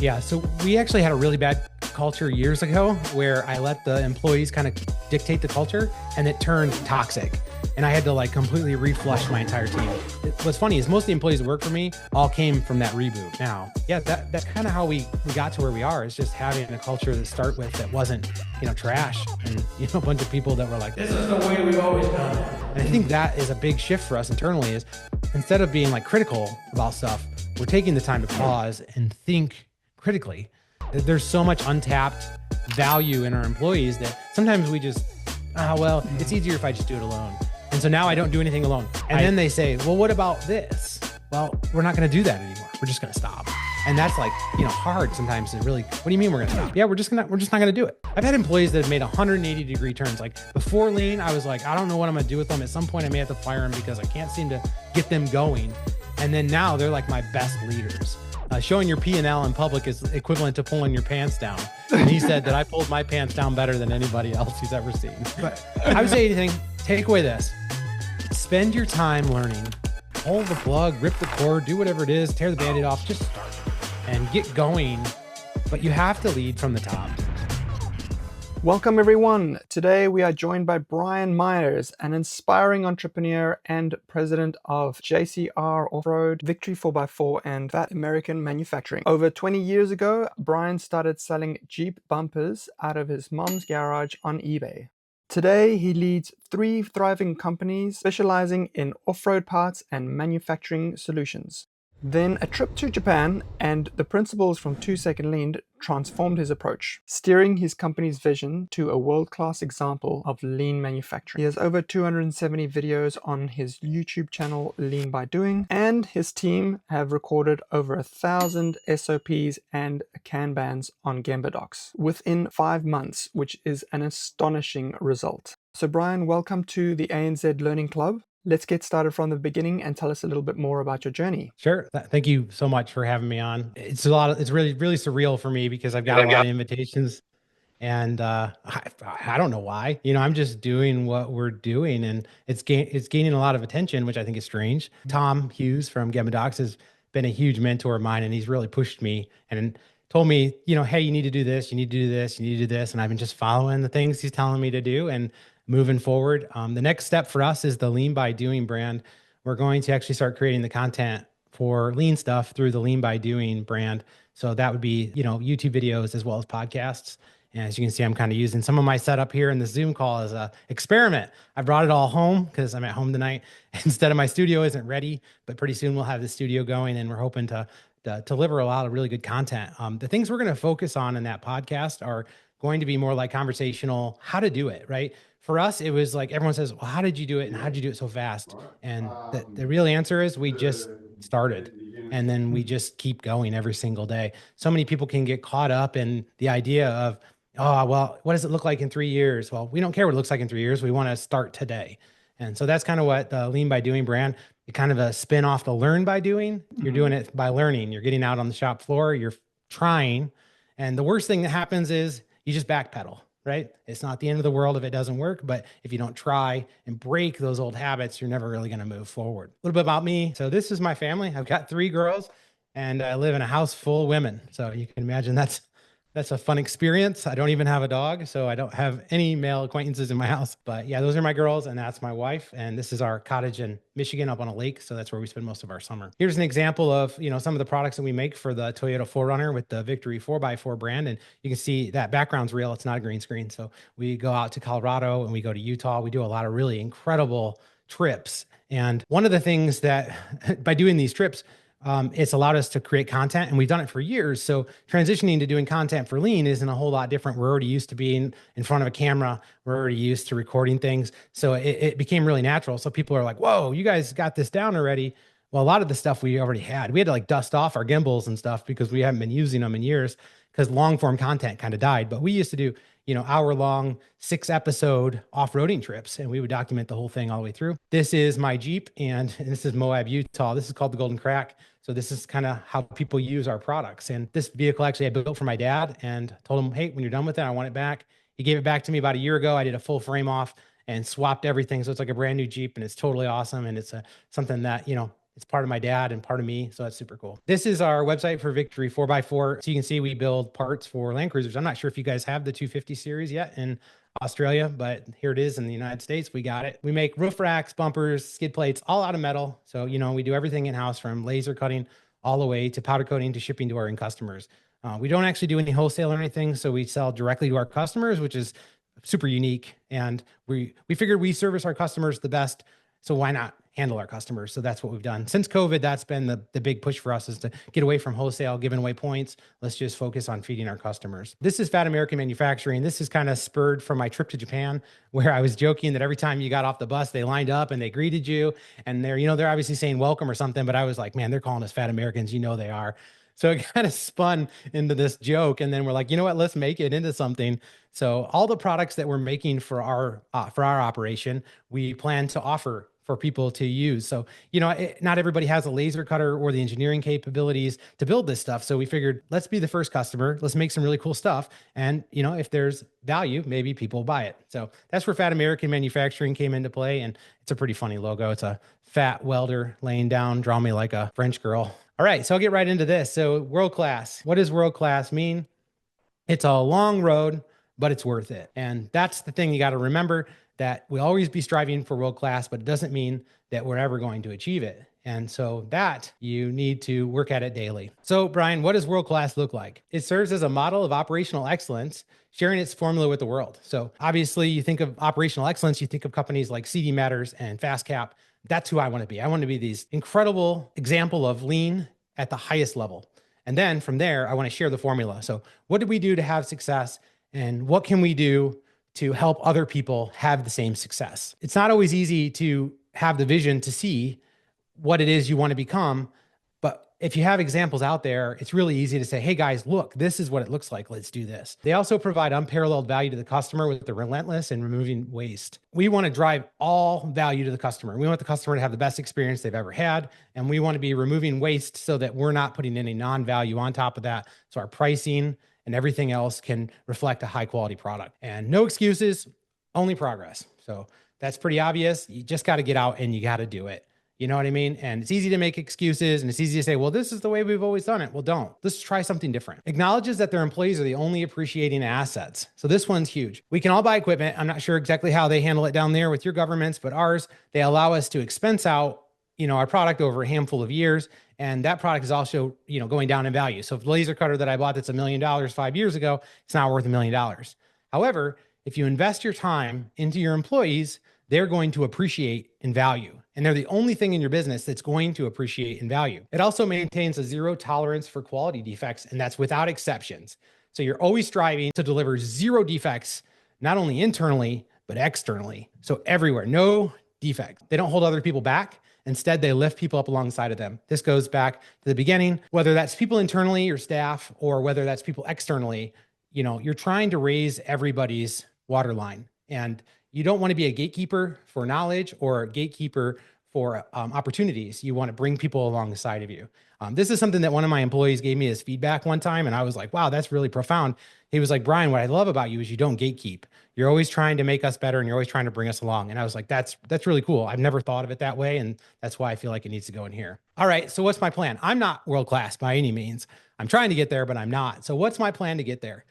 Yeah, so we actually had a really bad culture years ago where I let the employees kind of dictate the culture and it turned toxic. And I had to like completely reflush my entire team. What's funny is most of the employees that work for me all came from that reboot. Now, yeah, that's kind of how we got to where we are, is just having a culture to start with that wasn't, trash. And, a bunch of people that were like, this is the way we've always done it. And I think that is a big shift for us internally, is instead of being like critical about stuff, we're taking the time to pause and think critically. There's so much untapped value in our employees that sometimes we just, it's easier if I just do it alone. And so now I don't do anything alone. And then they say, well, what about this? Well, we're not going to do that anymore. We're just going to stop. And that's like, hard sometimes to really, what do you mean we're going to stop? Yeah, we're just not going to do it. I've had employees that have made 180-degree turns. Like before Lean, I was like, I don't know what I'm going to do with them. At some point I may have to fire them because I can't seem to get them going. And then now they're like my best leaders. Showing your P&L in public is equivalent to pulling your pants down. And he said that I pulled my pants down better than anybody else he's ever seen. But I would say anything, take away this. Spend your time learning. Pull the plug, rip the cord, do whatever it is, tear the Band-Aid off, just start and get going. But you have to lead from the top. Welcome everyone. Today we are joined by Brian Meyers, an inspiring entrepreneur and president of JCR Offroad, Victory 4x4 and That American Manufacturing. Over 20 years ago, Brian started selling Jeep bumpers out of his mom's garage on eBay. Today, he leads 3 thriving companies specializing in off-road parts and manufacturing solutions. Then a trip to Japan and the principles from 2 Second Lean transformed his approach, steering his company's vision to a world-class example of lean manufacturing. He has over 270 videos on his YouTube channel, Lean by Doing, and his team have recorded over 1,000 SOPs and Kanbans on Gemba docs within 5 months, which is an astonishing result. So Brian, welcome to the ANZ Learning Club. Let's get started from the beginning and tell us a little bit more about your journey. Sure. Thank you so much for having me on. It's really, really surreal for me because I've got a lot of invitations and I don't know why. I'm just doing what we're doing and it's gaining a lot of attention, which I think is strange. Tom Hughes from Gemma Docs has been a huge mentor of mine and he's really pushed me and told me, hey, you need to do this, you need to do this, you need to do this. And I've been just following the things he's telling me to do and moving forward. The next step for us is the Lean by Doing brand. We're going to actually start creating the content for lean stuff through the Lean by Doing brand. So that would be, YouTube videos as well as podcasts. And as you can see, I'm kind of using some of my setup here in the Zoom call as a experiment. I brought it all home because I'm at home tonight. Instead of my studio isn't ready, but pretty soon we'll have the studio going and we're hoping to deliver a lot of really good content. The things we're going to focus on in that podcast are going to be more like conversational, how to do it, right? For us, it was like everyone says, well, how did you do it? And how did you do it so fast? And the real answer is we just started and then we just keep going every single day. So many people can get caught up in the idea of, oh, well, what does it look like in 3 years? Well, we don't care what it looks like in 3 years. We want to start today. And so that's kind of what the Lean by Doing brand, it kind of a spin off the Learn by Doing. You're doing it by learning. You're getting out on the shop floor. You're trying. And the worst thing that happens is you just backpedal. Right? It's not the end of the world if it doesn't work, but if you don't try and break those old habits, you're never really going to move forward. A little bit about me. So this is my family. I've got 3 girls and I live in a house full of women. So you can imagine that's a fun experience. I don't even have a dog, so I don't have any male acquaintances in my house. But yeah, those are my girls and that's my wife. And this is our cottage in Michigan up on a lake. So that's where we spend most of our summer. Here's an example of, some of the products that we make for the Toyota 4Runner with the Victory 4x4 brand. And you can see that background's real. It's not a green screen. So we go out to Colorado and we go to Utah. We do a lot of really incredible trips. And one of the things that by doing these trips, it's allowed us to create content and we've done it for years. So transitioning to doing content for Lean isn't a whole lot different. We're already used to being in front of a camera. We're already used to recording things. So it became really natural. So people are like, whoa, you guys got this down already. Well, a lot of the stuff we already had, we had to like dust off our gimbals and stuff because we haven't been using them in years because long form content kind of died. But we used to do, hour-long 6-episode off-roading trips, and we would document the whole thing all the way through. This is my Jeep, and this is Moab, Utah. This is called the Golden Crack. So this is kind of how people use our products. And this vehicle actually I built for my dad and told him, hey, when you're done with it, I want it back. He gave it back to me about a year ago. I did a full frame off and swapped everything. So it's like a brand new Jeep and it's totally awesome. And it's something that, It's part of my dad and part of me. So that's super cool. This is our website for Victory 4x4. So you can see we build parts for Land Cruisers. I'm not sure if you guys have the 250 series yet in Australia, but here it is in the United States. We got it. We make roof racks, bumpers, skid plates, all out of metal. So, we do everything in-house from laser cutting all the way to powder coating to shipping to our end customers. We don't actually do any wholesale or anything. So we sell directly to our customers, which is super unique. And we figured we service our customers the best. So why not handle our customers? So that's what we've done. Since COVID, that's been the big push for us, is to get away from wholesale, giving away points. Let's just focus on feeding our customers. This is Fat American Manufacturing. This is kind of spurred from my trip to Japan, where I was joking that every time you got off the bus, they lined up and they greeted you. And they're obviously saying welcome or something, but I was like, man, they're calling us Fat Americans. They are. So it kind of spun into this joke. And then we're like, you know what, let's make it into something. So all the products that we're making for our operation, we plan to offer for people to use. So, not everybody has a laser cutter or the engineering capabilities to build this stuff. So we figured, let's be the first customer. Let's make some really cool stuff. And, if there's value, maybe people will buy it. So that's where Fat American Manufacturing came into play. And it's a pretty funny logo. It's a fat welder laying down, draw me like a French girl. All right, so I'll get right into this. So world class. What does world class mean? It's a long road, but it's worth it. And that's the thing you got to remember, that we'll always be striving for world class, but it doesn't mean that we're ever going to achieve it. And so that you need to work at it daily. So Brian, what does world class look like? It serves as a model of operational excellence, sharing its formula with the world. So obviously you think of operational excellence, you think of companies like CD Matters and FastCap. That's who I want to be. I want to be these incredible example of lean at the highest level. And then from there, I want to share the formula. So what did we do to have success? And what can we do to help other people have the same success? It's not always easy to have the vision to see what it is you want to become. But if you have examples out there, it's really easy to say, hey guys, look, this is what it looks like. Let's do this. They also provide unparalleled value to the customer with the relentless and removing waste. We want to drive all value to the customer. We want the customer to have the best experience they've ever had. And we want to be removing waste so that we're not putting any non-value on top of that. So our pricing and everything else can reflect a high quality product. And no excuses, only progress. So that's pretty obvious. You just got to get out and you got to do it. You know what I mean? And it's easy to make excuses and it's easy to say, well, this is the way we've always done it. Well, don't. Let's try something different. Acknowledges that their employees are the only appreciating assets. So this one's huge. We can all buy equipment. I'm not sure exactly how they handle it down there with your governments, but ours, they allow us to expense out, our product over a handful of years. And that product is also, going down in value. So if the laser cutter that I bought that's $1 million 5 years ago, it's now worth $1 million. However, if you invest your time into your employees, they're going to appreciate in value. And they're the only thing in your business that's going to appreciate in value. It also maintains a zero tolerance for quality defects, and that's without exceptions. So you're always striving to deliver zero defects, not only internally, but externally. So everywhere, no defect. They don't hold other people back. Instead, they lift people up alongside of them. This goes back to the beginning, whether that's people internally, your staff, or whether that's people externally, you're trying to raise everybody's waterline. And you don't want to be a gatekeeper for knowledge or a gatekeeper for opportunities. You want to bring people alongside of you. This is something that one of my employees gave me as feedback one time. And I was like, wow, that's really profound. He was like, Brian, what I love about you is you don't gatekeep. You're always trying to make us better and you're always trying to bring us along. And I was like, that's really cool. I've never thought of it that way. And that's why I feel like it needs to go in here. All right. So what's my plan? I'm not world-class by any means. I'm trying to get there, but I'm not. So what's my plan to get there?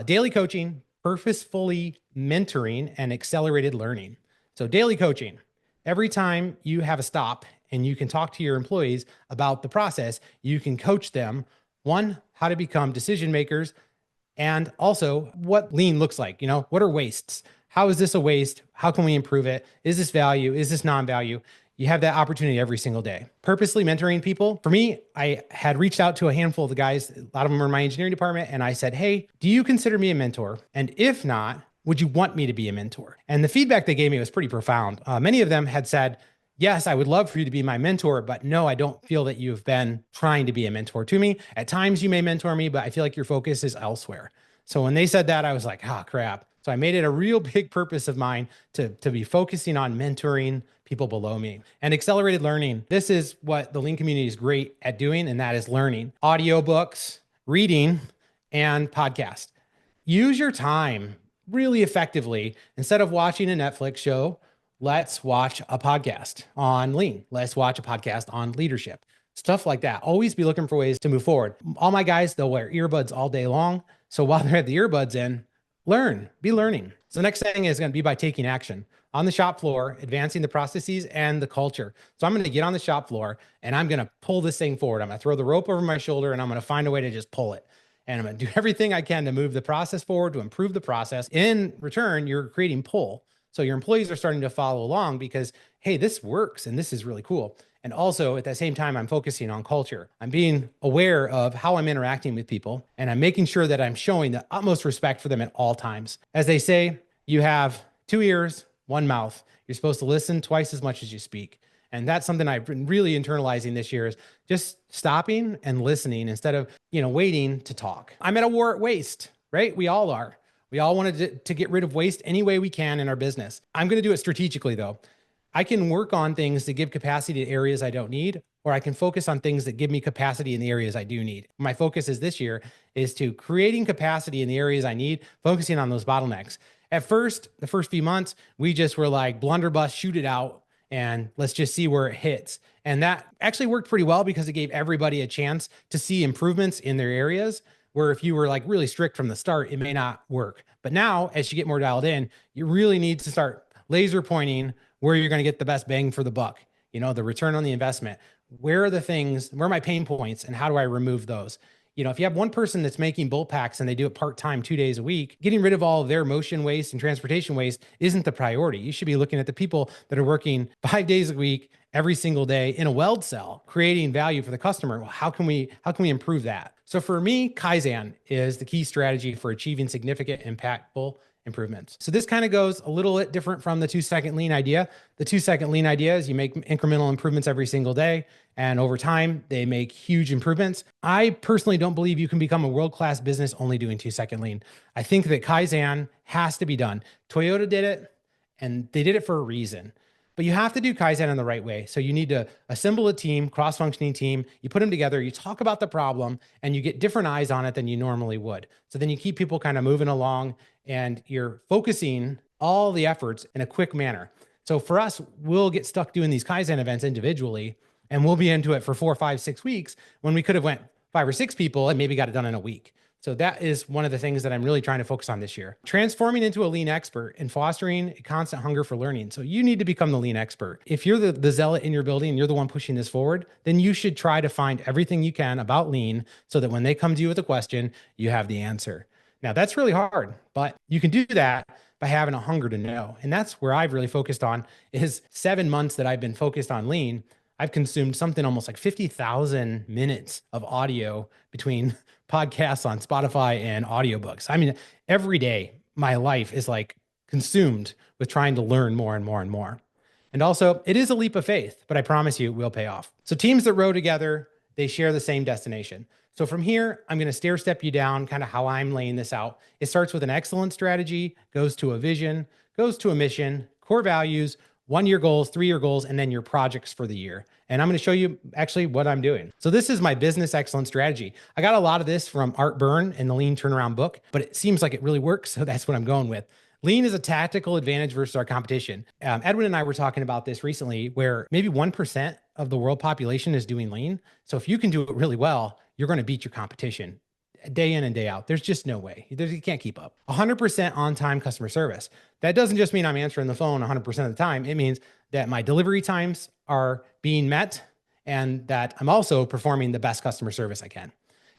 Daily coaching, purposefully mentoring, and accelerated learning. So daily coaching, every time you have a stop and you can talk to your employees about the process, you can coach them, one, how to become decision makers, and also what lean looks like. What are wastes? How is this a waste? How can we improve it? Is this value? Is this non-value? You have that opportunity every single day. Purposely mentoring people. For me, I had reached out to a handful of the guys, a lot of them are in my engineering department, and I said, hey, do you consider me a mentor? And if not, would you want me to be a mentor? And the feedback they gave me was pretty profound. Many of them had said, yes, I would love for you to be my mentor, but no, I don't feel that you've been trying to be a mentor to me. At times you may mentor me, but I feel like your focus is elsewhere. So when they said that, I was like, crap. So I made it a real big purpose of mine to be focusing on mentoring people below me. And accelerated learning. This is what the Lean community is great at doing, and that is learning. Audiobooks, reading, and podcast. Use your time really effectively. Instead of watching a Netflix show, let's watch a podcast on lean. Let's watch a podcast on leadership, stuff like that. Always be looking for ways to move forward. All my guys, they'll wear earbuds all day long. So while they have the earbuds in, be learning. So the next thing is going to be by taking action on the shop floor, advancing the processes and the culture. So I'm going to get on the shop floor and I'm going to pull this thing forward. I'm going to throw the rope over my shoulder and I'm going to find a way to just pull it. And I'm going to do everything I can to move the process forward, to improve the process. In return, you're creating pull. So your employees are starting to follow along because, hey, this works and this is really cool. And also at the same time, I'm focusing on culture. I'm being aware of how I'm interacting with people, and I'm making sure that I'm showing the utmost respect for them at all times. As they say, you have 2 ears, 1 mouth. You're supposed to listen twice as much as you speak. And that's something I've been really internalizing this year, is just stopping and listening instead of, waiting to talk. I'm at a war at waste, right? We all are. We all wanted to get rid of waste any way we can in our business. I'm going to do it strategically though. I can work on things that give capacity to areas I don't need, or I can focus on things that give me capacity in the areas I do need. My focus is this year is to creating capacity in the areas I need, focusing on those bottlenecks. At first, the first few months, we just were like blunderbuss, shoot it out, and let's just see where it hits. And that actually worked pretty well because it gave everybody a chance to see improvements in their areas, where if you were like really strict from the start, it may not work. But now, as you get more dialed in, you really need to start laser pointing where you're going to get the best bang for the buck, the return on the investment. Where are my pain points and how do I remove those? If you have one person that's making bull packs and they do it part-time 2 days a week, getting rid of all of their motion waste and transportation waste isn't the priority. You should be looking at the people that are working 5 days a week, every single day in a weld cell, creating value for the customer. Well, how can we improve that? So for me, Kaizen is the key strategy for achieving significant, impactful improvements. So this kind of goes a little bit different from the 2-second lean idea. The 2-second lean idea is you make incremental improvements every single day, and over time, they make huge improvements. I personally don't believe you can become a world-class business only doing 2-second lean. I think that Kaizen has to be done. Toyota did it, and they did it for a reason. But you have to do Kaizen in the right way. So you need to assemble a team, cross-functioning team. You put them together, you talk about the problem, and you get different eyes on it than you normally would. So then you keep people kind of moving along, and you're focusing all the efforts in a quick manner. So for us, we'll get stuck doing these Kaizen events individually, and we'll be into it for 4, 5, 6 weeks when we could have went 5 or 6 people and maybe got it done in a week. So that is one of the things that I'm really trying to focus on this year. Transforming into a lean expert and fostering a constant hunger for learning. So you need to become the lean expert. If you're the zealot in your building and you're the one pushing this forward, then you should try to find everything you can about lean so that when they come to you with a question, you have the answer. Now that's really hard, but you can do that by having a hunger to know. And that's where I've really focused on is 7 months that I've been focused on lean. I've consumed something almost like 50,000 minutes of audio between podcasts on Spotify and audiobooks. I mean, every day my life is like consumed with trying to learn more and more and more. And also, it is a leap of faith, but I promise you it will pay off. So teams that row together, they share the same destination. So from here, I'm going to stair step you down kind of how I'm laying this out. It starts with an excellence strategy, goes to a vision, goes to a mission, core values, 1-year goals, 3-year goals, and then your projects for the year. And I'm going to show you actually what I'm doing. So this is my business excellence strategy. I got a lot of this from Art Byrne in the Lean Turnaround book, but it seems like it really works. So that's what I'm going with. Lean is a tactical advantage versus our competition. Edwin and I were talking about this recently, where maybe 1% of the world population is doing lean. So if you can do it really well, you're going to beat your competition day in and day out. There's just no way. You can't keep up. 100% on-time customer service. That doesn't just mean I'm answering the phone 100% of the time. It means that my delivery times are being met and that I'm also performing the best customer service I can.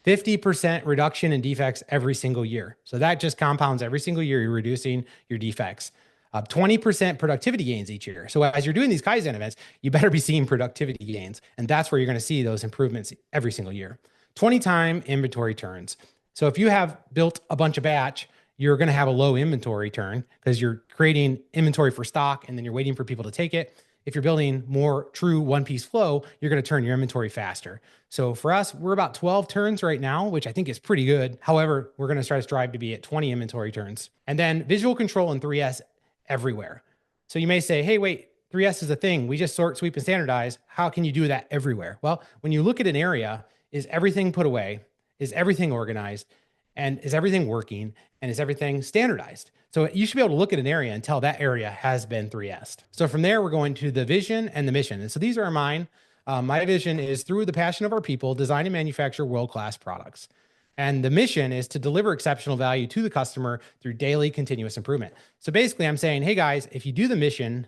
50% reduction in defects every single year. So that just compounds every single year. You're reducing your defects. 20% productivity gains each year. So as you're doing these Kaizen events, you better be seeing productivity gains. And that's where you're going to see those improvements every single year. 20-time inventory turns. So if you have built a bunch of batch, you're going to have a low inventory turn because you're creating inventory for stock and then you're waiting for people to take it. If you're building more true one-piece flow, you're going to turn your inventory faster. So for us, we're about 12 turns right now, which I think is pretty good. However, we're going to try to strive to be at 20 inventory turns. And then visual control and 3S everywhere. So you may say, hey, wait, 3S is a thing. We just sort, sweep, and standardize. How can you do that everywhere? Well, when you look at an area, is everything put away? Is everything organized? And is everything working? And is everything standardized? So you should be able to look at an area and tell that area has been 3S'd. So from there, we're going to the vision and the mission. And so these are mine. My vision is through the passion of our people, design and manufacture world-class products. And the mission is to deliver exceptional value to the customer through daily continuous improvement. So basically, I'm saying, hey guys, if you do the mission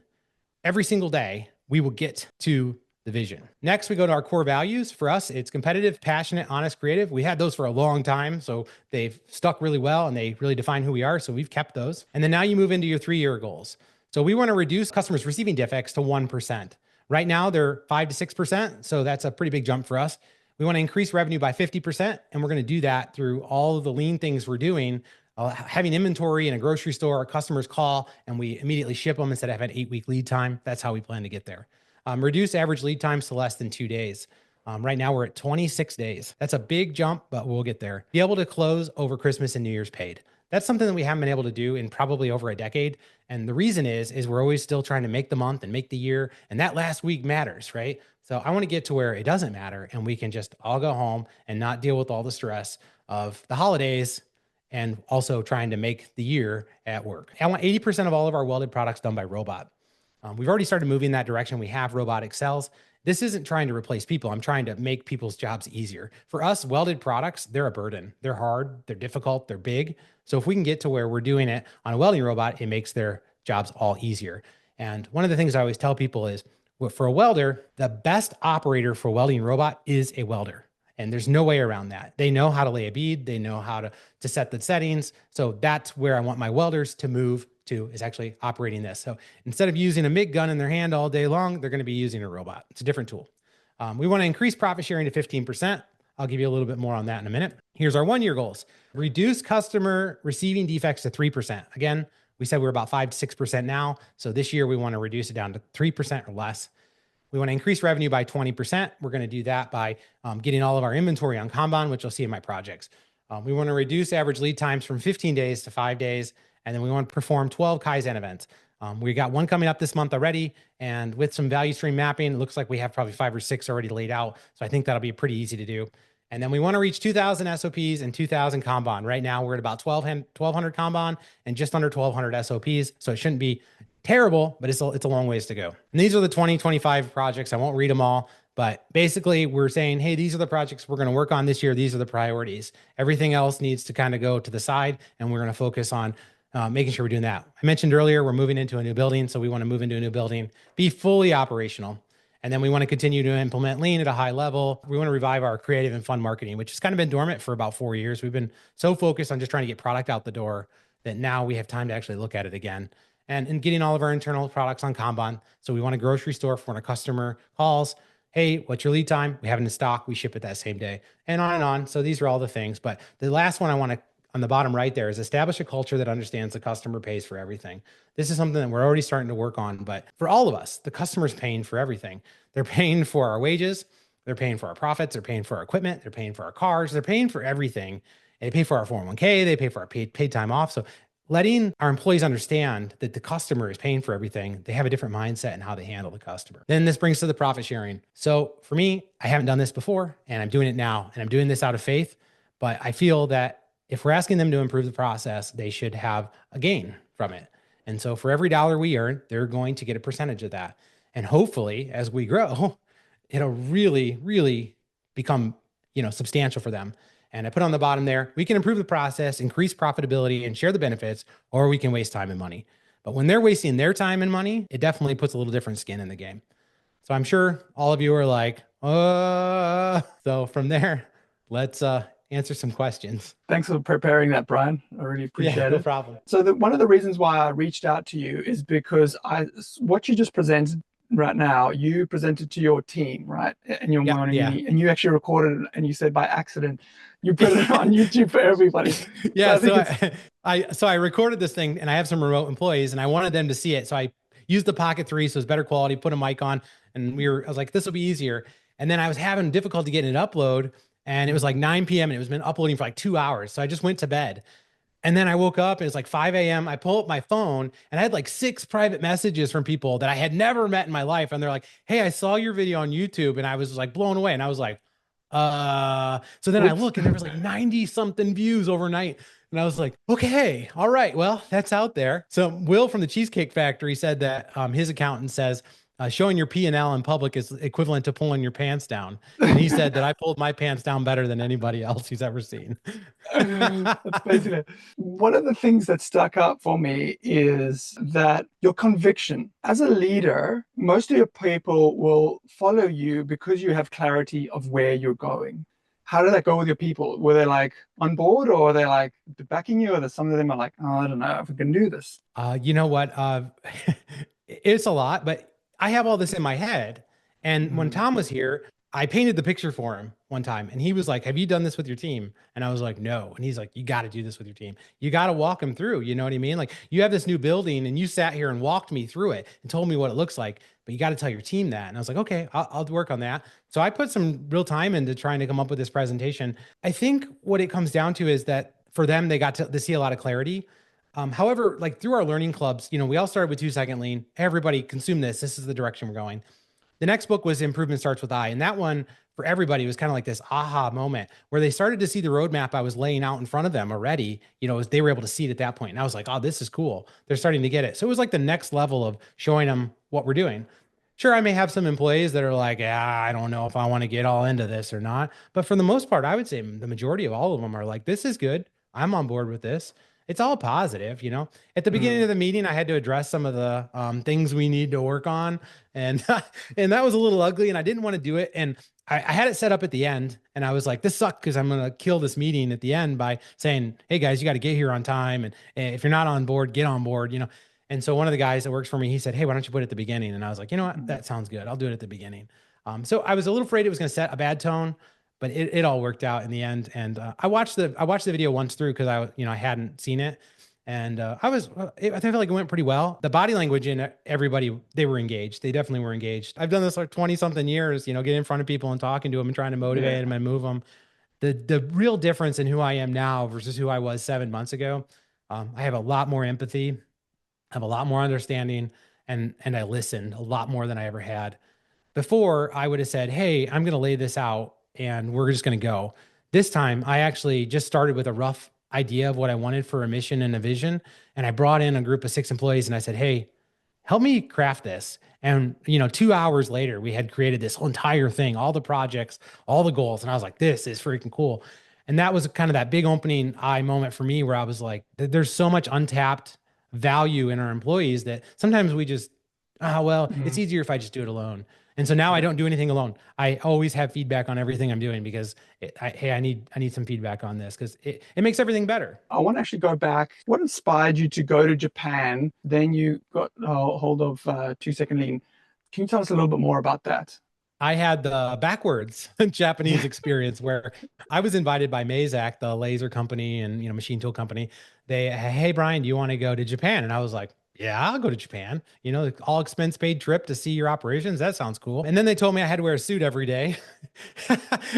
every single day, we will get to the vision. Next, we go to our core values. For us, it's competitive, passionate, honest, creative. We had those for a long time, so they've stuck really well and they really define who we are. So we've kept those. And then now you move into your 3-year goals. So we want to reduce customers receiving defects to 1%. Right now, they're 5 to 6%. So that's a pretty big jump for us. We want to increase revenue by 50%. And we're going to do that through all of the lean things we're doing. Having inventory in a grocery store, our customers call and we immediately ship them instead of having an 8-week lead time. That's how we plan to get there. Reduce average lead times to less than 2 days. Right now we're at 26 days. That's a big jump, but we'll get there. Be able to close over Christmas and New Year's paid. That's something that we haven't been able to do in probably over a decade. And the reason is we're always still trying to make the month and make the year. And that last week matters, right? So I want to get to where it doesn't matter and we can just all go home and not deal with all the stress of the holidays and also trying to make the year at work. I want 80% of all of our welded products done by robot. We've already started moving in that direction. We have robotic cells. This isn't trying to replace people. I'm trying to make people's jobs easier. For us, welded products, they're a burden. They're hard, they're difficult, they're big. So if we can get to where we're doing it on a welding robot, it makes their jobs all easier. And one of the things I always tell people is, for a welder, the best operator for a welding robot is a welder. And there's no way around that. They know how to lay a bead. They know how to set the settings. So that's where I want my welders to move to, is actually operating this. So instead of using a MIG gun in their hand all day long, they're going to be using a robot. It's a different tool. We want to increase profit sharing to 15%. I'll give you a little bit more on that in a minute. Here's our 1-year goals. Reduce customer receiving defects to 3%. Again, we said we're about 5 to 6% now. So this year we want to reduce it down to 3% or less. We want to increase revenue by 20%. We're going to do that by getting all of our inventory on Kanban, which you'll see in my projects. We want to reduce average lead times from 15 days to 5 days. And then we want to perform 12 Kaizen events. We got one coming up this month already. And with some value stream mapping, it looks like we have probably 5 or 6 already laid out. So I think that'll be pretty easy to do. And then we want to reach 2,000 SOPs and 2,000 Kanban. Right now, we're at about 1,200 Kanban and just under 1,200 SOPs. So it shouldn't be terrible, but it's a long ways to go. And these are the 2025 projects. I won't read them all, but basically we're saying, hey, these are the projects we're going to work on this year. These are the priorities. Everything else needs to kind of go to the side, and we're going to focus on making sure we're doing that. I mentioned earlier, we're moving into a new building. So we want to move into a new building, be fully operational. And then we want to continue to implement lean at a high level. We want to revive our creative and fun marketing, which has kind of been dormant for about 4 years. We've been so focused on just trying to get product out the door that now we have time to actually look at it again. And getting all of our internal products on Kanban. So we want a grocery store for when a customer calls, hey, what's your lead time? We have it in stock. We ship it that same day, and on and on. So these are all the things. But the last one I want to, on the bottom right there, is establish a culture that understands the customer pays for everything. This is something that we're already starting to work on. But for all of us, the customer's paying for everything. They're paying for our wages. They're paying for our profits. They're paying for our equipment. They're paying for our cars. They're paying for everything. And they pay for our 401k. They pay for our paid time off. So letting our employees understand that the customer is paying for everything, they have a different mindset in how they handle the customer. Then this brings to the profit sharing. So for me, I haven't done this before, and I'm doing it now, and I'm doing this out of faith. But I feel that if we're asking them to improve the process, they should have a gain from it. And so for every dollar we earn, they're going to get a percentage of that. And hopefully, as we grow, it'll really, really become, substantial for them. And I put on the bottom there, we can improve the process, increase profitability, and share the benefits, or we can waste time and money. But when they're wasting their time and money, it definitely puts a little different skin in the game. So I'm sure all of you are like, so from there, let's answer some questions. Thanks for preparing that, Brian. I really appreciate it. No problem. So one of the reasons why I reached out to you is because what you just presented right now, you presented to your team, right? And your morning, and you actually recorded it, and you said by accident, you put it on YouTube for everybody. So I recorded this thing, and I have some remote employees, and I wanted them to see it. So I used the Pocket 3, so it's better quality, put a mic on, and I was like, this will be easier. And then I was having difficulty getting it upload, and it was like 9 p.m. and it was been uploading for like 2 hours. So I just went to bed. And then I woke up and it's like 5 a.m. I pull up my phone and I had like 6 private messages from people that I had never met in my life. And they're like, hey, I saw your video on YouTube. And I was like blown away. And I was like, So then I What's look and there was like 90 something views overnight. And I was like, okay, all right, well, that's out there. So Will from the Cheesecake Factory said that his accountant says showing your P&L in public is equivalent to pulling your pants down. And he said that I pulled my pants down better than anybody else he's ever seen. That's basically it. One of the things that stuck up for me is that your conviction. As a leader, most of your people will follow you because you have clarity of where you're going. How did that go with your people? Were they like on board, or are they like backing you, or that some of them are like, oh, I don't know if we can do this? You know what? It's a lot, but I have all this in my head. And when Mm, Tom was here, I painted the picture for him one time, and he was like, "Have you done this with your team?" And I was like, "No." And he's like, "You got to do this with your team. You got to walk them through. You know what I mean? Like, you have this new building, and you sat here and walked me through it and told me what it looks like, but you got to tell your team that." And I was like, "Okay, I'll work on that." So I put some real time into trying to come up with this presentation. I think what it comes down to is that for them, they got to see a lot of clarity. However, like through our learning clubs, we all started with 2 second lean. Everybody consume this. This is the direction we're going. The next book was Improvement Starts with I. And that one for everybody was kind of like this aha moment where they started to see the roadmap I was laying out in front of them already. As they were able to see it at that point. And I was like, oh, this is cool. They're starting to get it. So it was like the next level of showing them what we're doing. Sure, I may have some employees that are like, yeah, I don't know if I want to get all into this or not. But for the most part, I would say the majority of all of them are like, this is good. I'm on board with this. It's all positive. At the beginning mm, of the meeting, I had to address some of the things we need to work on, and and that was a little ugly, and I didn't want to do it. And I had it set up at the end, and I was like, this sucked because I'm gonna kill this meeting at the end by saying, hey guys, you got to get here on time, and if you're not on board, get on board. And so one of the guys that works for me, he said, hey, why don't you put it at the beginning? And I was like, you know what, mm. that sounds good. I'll do it at the beginning. So I was a little afraid it was going to set a bad tone, but it all worked out in the end. And I watched the video once through because I hadn't seen it, and I feel like it went pretty well. The body language in everybody, they were engaged. They definitely were engaged. I've done this like 20 something years. Getting in front of people and talking to them and trying to Yeah. motivate them and move them. The real difference in who I am now versus who I was 7 months ago. I have a lot more empathy, I have a lot more understanding, and I listened a lot more than I ever had. Before, I would have said, hey, I'm going to lay this out and we're just going to go. This time, I actually just started with a rough idea of what I wanted for a mission and a vision. And I brought in a group of 6 employees and I said, hey, help me craft this. And 2 hours later, we had created this whole entire thing, all the projects, all the goals. And I was like, this is freaking cool. And that was kind of that big opening eye moment for me where I was like, there's so much untapped value in our employees that sometimes we just, well, it's Mm, easier if I just do it alone. And so now I yeah. don't do anything alone. I always have feedback on everything I'm doing because hey, I need some feedback on this because it makes everything better. I want to actually go back. What inspired you to go to Japan? Then you got hold of 2 second lean. Can you tell us a little bit more about that? I had the backwards Japanese experience where I was invited by Mazak, the laser company and machine tool company. Hey Brian, do you want to go to Japan? And I was like, yeah, I'll go to Japan. All expense paid trip to see your operations. That sounds cool. And then they told me I had to wear a suit every day.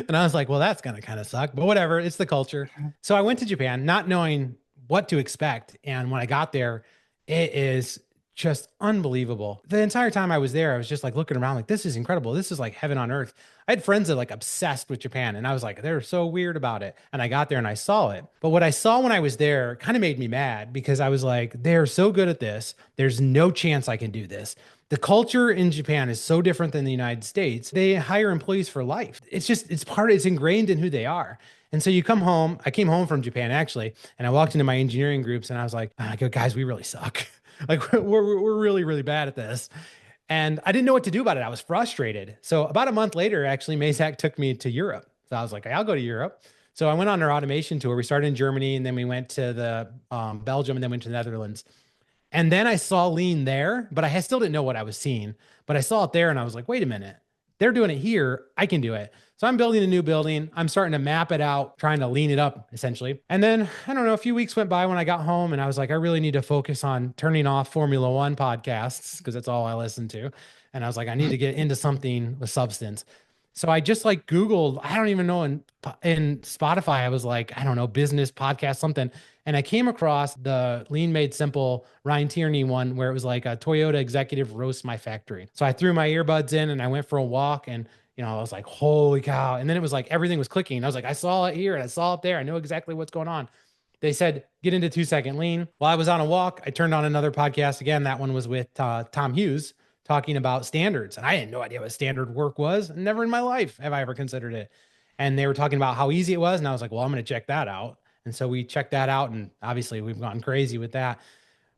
And I was like, well, that's gonna kind of suck, but whatever. It's the culture. So I went to Japan not knowing what to expect. And when I got there, it is just unbelievable. The entire time I was there, I was just like looking around, like, this is incredible. This is like heaven on earth. I had friends that like obsessed with Japan, and I was like, they're so weird about it. And I got there and I saw it. But what I saw when I was there kind of made me mad because I was like, they're so good at this. There's no chance I can do this. The culture in Japan is so different than the United States. They hire employees for life. It's ingrained in who they are. And so you come home. I came home from Japan actually, and I walked into my engineering groups and I was like, I go, guys, we really suck. Like we're really, really bad at this. And I didn't know what to do about it. I was frustrated. So about a month later, actually, Mazak took me to Europe. So I was like, I'll go to Europe. So I went on our automation tour. We started in Germany and then we went to the Belgium and then went to the Netherlands. And then I saw lean there, but I still didn't know what I was seeing. But I saw it there and I was like, wait a minute. They're doing it here. I can do it. So I'm building a new building. I'm starting to map it out, trying to lean it up essentially. And then I don't know, a few weeks went by when I got home and I was like, I really need to focus on turning off Formula One podcasts because that's all I listen to. And I was like, I need to get into something with substance. So I just like Googled, I don't even know, in Spotify, I was like, I don't know, business podcast, something. And I came across the Lean Made Simple Ryan Tierney one where it was like a Toyota executive roast my factory. So I threw my earbuds in and I went for a walk and I was like, holy cow. And then it was like everything was clicking. I was like, I saw it here and I saw it there. I know exactly what's going on. They said, get into 2 second lean. While I was on a walk, I turned on another podcast again. That one was with Tom Hughes talking about standards. And I had no idea what standard work was. Never in my life have I ever considered it. And they were talking about how easy it was. And I was like, well, I'm going to check that out. And so we checked that out. And obviously we've gone crazy with that.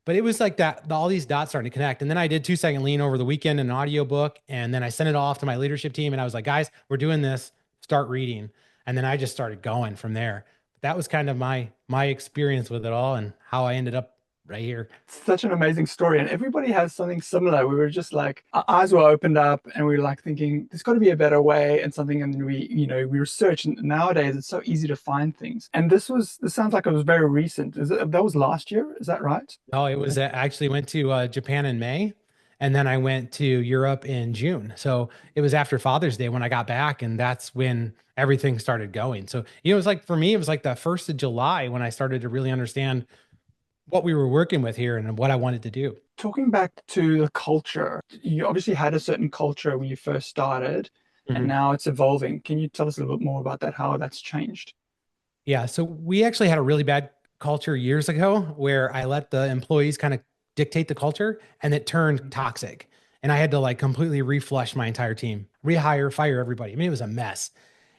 But it was like that, all these dots starting to connect. And then I did 2 second lean over the weekend in an audiobook. And then I sent it off to my leadership team. And I was like, guys, we're doing this, start reading. And then I just started going from there. That was kind of my experience with it all and how I ended up right here. Such an amazing story. And everybody has something similar. We were just like, our eyes were opened up and we were like thinking, there's got to be a better way and something. And we research. And nowadays it's so easy to find things. And this sounds like it was very recent. That was last year? Is that right? Oh, it was, I actually went to Japan in May. And then I went to Europe in June. So it was after Father's Day when I got back, and that's when everything started going. So, it was like for me, it was like the 1st of July when I started to really understand what we were working with here and what I wanted to do. Talking back to the culture, you obviously had a certain culture when you first started, and Mhm. now it's evolving. Can you tell us a little bit more about that, how that's changed? Yeah. So we actually had a really bad culture years ago where I let the employees kind of dictate the culture and it turned toxic. And I had to like completely reflush my entire team, rehire, fire everybody. I mean, it was a mess.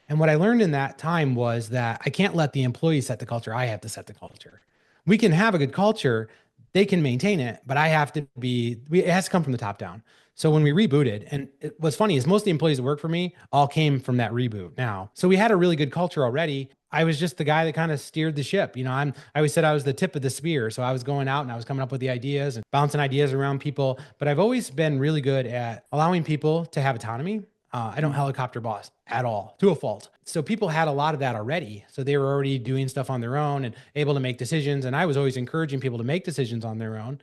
And what I learned in that time was that I can't let the employees set the culture. I have to set the culture. We can have a good culture, they can maintain it, but I have to it has to come from the top down. So when we rebooted, and what's funny is most of the employees that work for me all came from that reboot now. So we had a really good culture already. I was just the guy that kind of steered the ship. I always said I was the tip of the spear. So I was going out and I was coming up with the ideas and bouncing ideas around people. But I've always been really good at allowing people to have autonomy. I don't Mm, helicopter boss at all, to a fault. So people had a lot of that already. So they were already doing stuff on their own and able to make decisions. And I was always encouraging people to make decisions on their own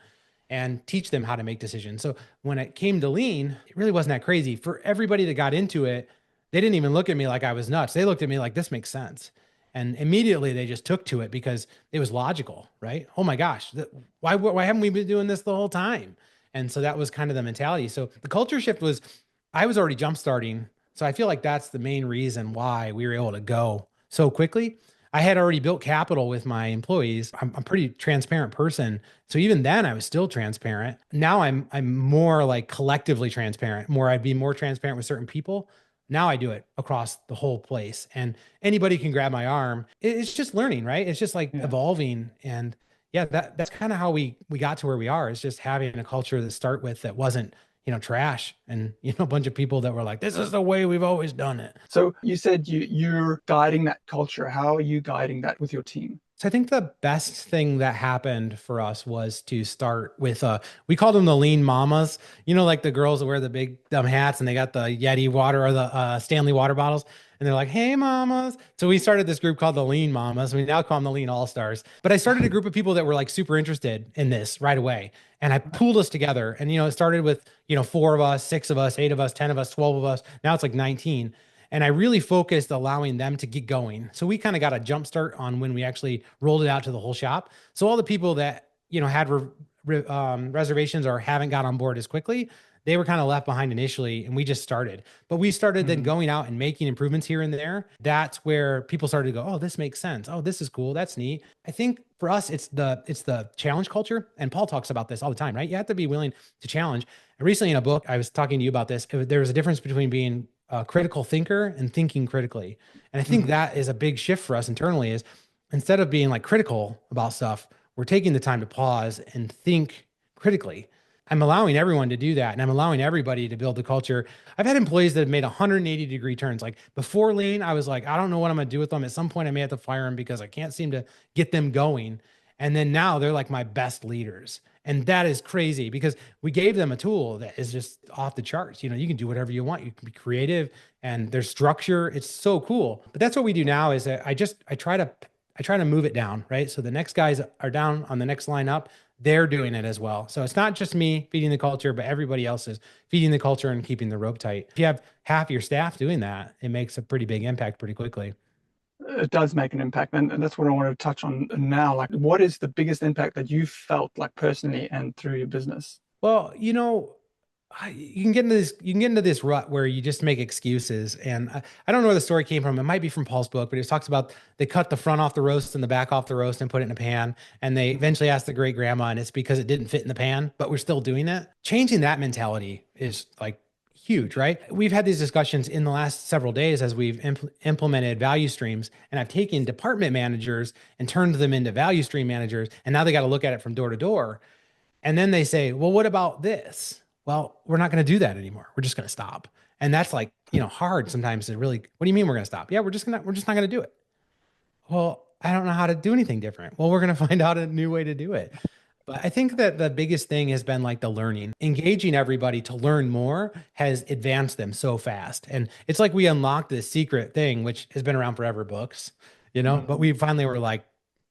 and teach them how to make decisions. So when it came to lean, it really wasn't that crazy. For everybody that got into it, they didn't even look at me like I was nuts. They looked at me like this makes sense. And immediately they just took to it because it was logical, right? Oh my gosh, why haven't we been doing this the whole time? And so that was kind of the mentality. So the culture shift was I was already jump starting. So I feel like that's the main reason why we were able to go so quickly. I had already built capital with my employees. I'm a pretty transparent person. So even then I was still transparent. Now I'm more like collectively transparent, more I'd be more transparent with certain people. Now I do it across the whole place and anybody can grab my arm. It's just learning, right? It's just like yeah. evolving. And yeah, that's kind of how we got to where we are. Is just having a culture to start with that wasn't trash and, a bunch of people that were like, this is the way we've always done it. So you said you're guiding that culture. How are you guiding that with your team? So I think the best thing that happened for us was to start with we called them the lean mamas, like the girls that wear the big dumb hats and they got the Yeti water or the Stanley water bottles. And they're like, hey, mamas. So we started this group called the Lean Mamas. We now call them the Lean All Stars. But I started a group of people that were like super interested in this right away. And I pooled us together. And, it started with, 4 of us, 6 of us, 8 of us, 10 of us, 12 of us. Now it's like 19. And I really focused allowing them to get going. So we kind of got a jump start on when we actually rolled it out to the whole shop. So all the people that, had reservations or haven't got on board as quickly, they were kind of left behind initially and we just started. But we started then Mm, going out and making improvements here and there. That's where people started to go, oh, this makes sense. Oh, this is cool. That's neat. I think for us, it's the challenge culture. And Paul talks about this all the time, right? You have to be willing to challenge. And recently in a book, I was talking to you about this. There was a difference between being a critical thinker and thinking critically. And I think mhm. that is a big shift for us internally is instead of being like critical about stuff, we're taking the time to pause and think critically. I'm allowing everyone to do that. And I'm allowing everybody to build the culture. I've had employees that have made 180-degree turns. Like before lean, I was like, I don't know what I'm going to do with them. At some point, I may have to fire them because I can't seem to get them going. And then now they're like my best leaders. And that is crazy because we gave them a tool that is just off the charts. You can do whatever you want. You can be creative and there's structure. It's so cool. But that's what we do now is that I try to move it down, right? So the next guys are down on the next line up. They're doing it as well. So it's not just me feeding the culture, but everybody else is feeding the culture and keeping the rope tight. If you have half your staff doing that, it makes a pretty big impact pretty quickly. It does make an impact. And that's what I want to touch on now. Like, what is the biggest impact that you felt like personally and through your business? Well, you can get into this rut where you just make excuses. And I don't know where the story came from. It might be from Paul's book, but it talks about they cut the front off the roast and the back off the roast and put it in a pan. And they Mhm. eventually asked the great grandma, and it's because it didn't fit in the pan, but we're still doing it. Changing that mentality is like huge, right? We've had these discussions in the last several days as we've implemented value streams, and I've taken department managers and turned them into value stream managers. And now they got to look at it from door to door. And then they say, well, what about this? Well, we're not going to do that anymore. We're just going to stop. And that's like, hard sometimes to really, what do you mean we're going to stop? Yeah, we're just not going to do it. Well, I don't know how to do anything different. Well, we're going to find out a new way to do it. But I think that the biggest thing has been like the learning. Engaging everybody to learn more has advanced them so fast. And it's like we unlocked this secret thing, which has been around forever, books, but Mhm. we finally were like,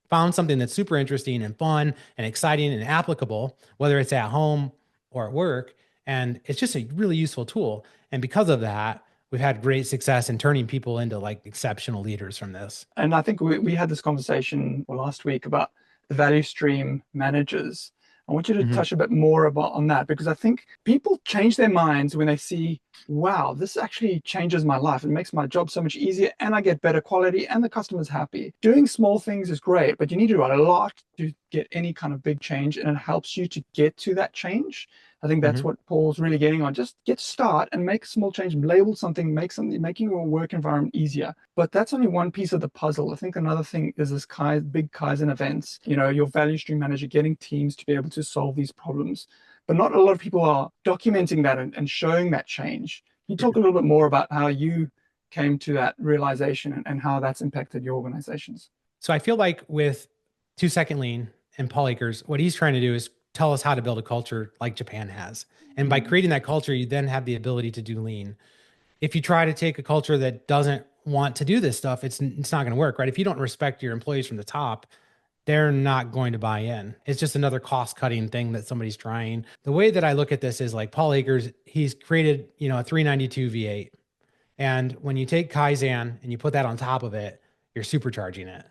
found something that's super interesting and fun and exciting and applicable, whether it's at home or at work. And it's just a really useful tool. And because of that, we've had great success in turning people into like exceptional leaders from this. And I think we had this conversation last week about the value stream managers. I want you to Mhm. touch a bit more about on that because I think people change their minds when they see, wow, this actually changes my life. It makes my job so much easier and I get better quality and the customer's happy. Doing small things is great, but you need to do a lot to get any kind of big change and it helps you to get to that change. I think that's Mhm. what Paul's really getting on. Just get start and make a small change, label something, make something, making your work environment easier. But that's only one piece of the puzzle. I think another thing is this big Kaizen events, your value stream manager getting teams to be able to solve these problems. But not a lot of people are documenting that and showing that change. Can you talk a little bit more about how you came to that realization and how that's impacted your organizations? So I feel like with 2 Second Lean and Paul Akers, what he's trying to do is tell us how to build a culture like Japan has. And by Mm, creating that culture, you then have the ability to do lean. If you try to take a culture that doesn't want to do this stuff, it's not going to work, right? If you don't respect your employees from the top, they're not going to buy in. It's just another cost cutting thing that somebody's trying. The way that I look at this is like Paul Akers, he's created, a 392 V8. And when you take Kaizen and you put that on top of it, you're supercharging it.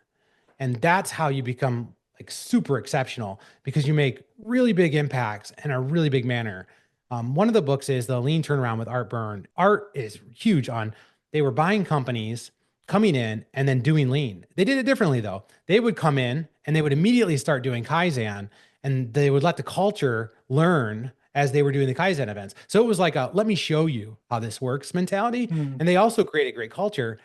And that's how you become like super exceptional because you make really big impacts in a really big manner. One of the books is The Lean Turnaround with Art Byrne. Art is huge on, they were buying companies, coming in and then doing lean. They did it differently though. They would come in and they would immediately start doing Kaizen and they would let the culture learn as they were doing the Kaizen events. So it was like a let me show you how this works mentality. mm, And they also created great culture,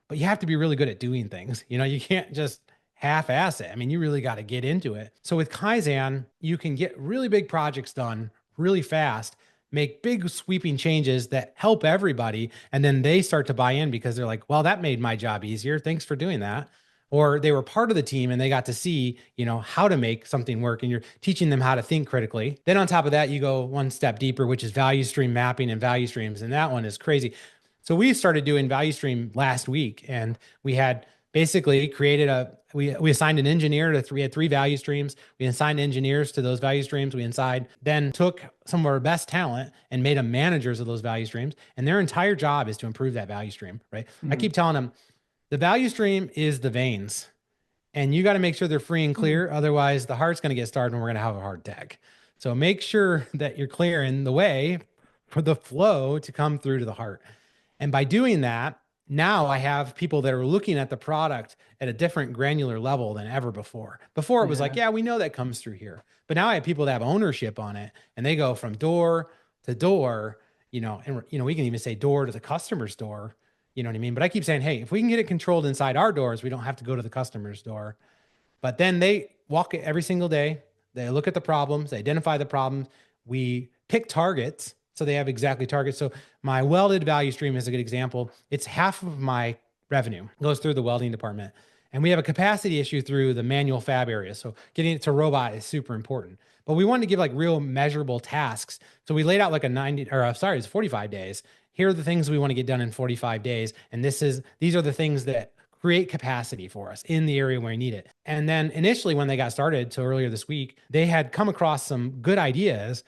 but you have to be really good at doing things. You can't just half-ass it. I mean, you really got to get into it. So with Kaizen, you can get really big projects done really fast, make big sweeping changes that help everybody, and then they start to buy in because they're like, "Well, that made my job easier. Thanks for doing that." Or they were part of the team and they got to see, how to make something work and you're teaching them how to think critically. Then on top of that, you go one step deeper, which is value stream mapping and value streams. And that one is crazy. So we started doing value stream last week and we had basically created we assigned an engineer we had 3 value streams. We assigned engineers to those value streams. We inside then took some of our best talent and made them managers of those value streams. And their entire job is to improve that value stream, right? I mm, keep telling them the value stream is the veins and you got to make sure they're free and mm, clear. Otherwise the heart's going to get started and we're going to have a heart attack. So make sure that you're clearing the way for the flow to come through to the heart. And by doing that, now I have people that are looking at the product at a different granular level than ever before. Before it was like, yeah. yeah, we know that comes through here. But now I have people that have ownership on it and they go from door to door, and we can even say door to the customer's door. You know what I mean? But I keep saying, hey, if we can get it controlled inside our doors, we don't have to go to the customer's door. But then they walk it every single day. They look at the problems, they identify the problems. We pick targets. So they have exactly targets. So my welded value stream is a good example. It's half of my revenue goes through the welding department. And we have a capacity issue through the manual fab area. So getting it to robot is super important. But we wanted to give like real measurable tasks. So we laid out like a 90 or sorry, it's 45 days. Here are the things we want to get done in 45 days. And these are the things that create capacity for us in the area where we need it. And then initially, when they got started, so earlier this week, they had come across some good ideas,